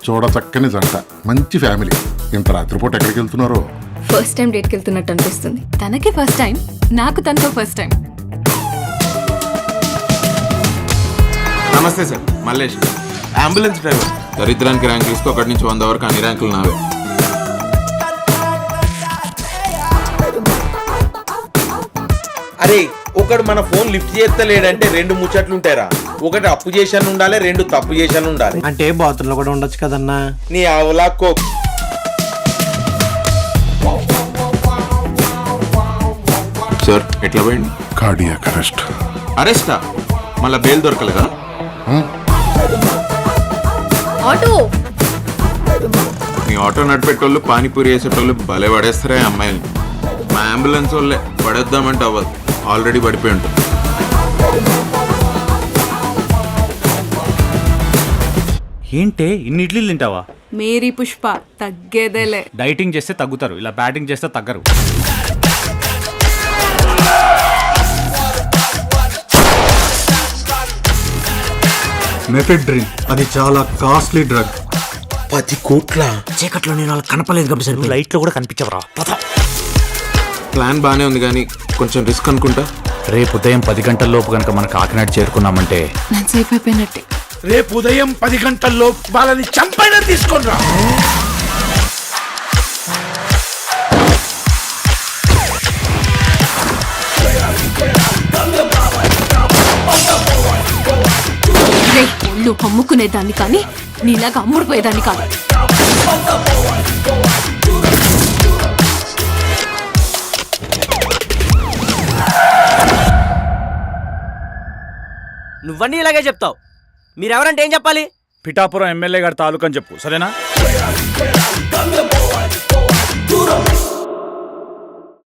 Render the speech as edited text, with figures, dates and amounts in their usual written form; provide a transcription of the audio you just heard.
చూడ చక్కని జంట, మంచి ఫ్యామిలీ. ఇంత రాత్రిపూట ఎక్కడికి వెళ్తున్నారో? ఫస్ట్ టైం డేట్కి వెళ్తున్నట్టు అనిపిస్తుంది. తనకి ఫస్ట్ టైం, నాకు తనతో ఫస్ట్ టైం. నమస్తే సార్, మల్లేష్ అంబులెన్స్ డ్రైవర్. దరిద్రానికి ర్యాంక్ ఇస్తూ 1 నుంచి 100 వరకు అన్ని ర్యాంకులు నావే. అరే ఒకడు మన ఫోన్ లిఫ్ట్ చేస్తలేడంటే 2 ముచ్చట్లుంటారా. ఒకటి అప్పు చేశాను ఉండాలి, 2 తప్పు చేశాను ఉండాలి. అంటే బాత్రూంలో కూడా ఉండొచ్చు కదన్నా. నీ అవలాక్కో. సార్ ఎట్లా పోయింది? Cardiac arrest. అరెస్టా? మళ్ళా బెయిల్ దొరకలేదా? ఆటో మీ ఆటో నడిపెట్టోళ్ళు, పానీపూరి వేసేటోళ్ళు భలే పడేస్తారే అమ్మాయిలు. మా అంబులెన్స్ వాళ్ళే పడేద్దామంటే అవ్వదు, ఆల్రెడీ పడిపోయి ఉంటుంది. ఏంటే ఇన్ని ఇడ్లీలు తింటావా? మేరీ పుష్ప తగ్గేదేలే. డైటింగ్ చేస్తే తగ్గుతారు, ఇలా బ్యాటింగ్ చేస్తే తగ్గరు. మెఫెడ్రిన్ అది చాలా కాస్ట్లీ డ్రగ్. 10 కోట్ల. చీకట్లో నేను వాళ్ళకి కనపలేదు కాబట్టి సరిపోయింది. లైట్ లో కూడా కనిపించవరా? ప్లాన్ బానే ఉంది కానీ కొంచెం రిస్క్ అనుకుంటా. రేపు ఉదయం 10 గంటల లోపు కనుక మన కాకినాడ చేరుకున్నామంటే నేను సేఫ్ అయిపోయినట్టే. రేపు ఉదయం 10 గంటల్లో వాళ్ళని చంపైనా తీసుకొని రా. ఒళ్ళు అమ్ముకునేదాన్ని కానీ నీలాగా అమ్ముడుపోయేదాన్ని కాదు. నువ్వన్నీ ఇలాగే చెప్తావు. మీరెవరంటే ఏం చెప్పాలి? పిఠాపురం ఎమ్మెల్యే గారి తాలూకా అని చెప్పు, సరేనా?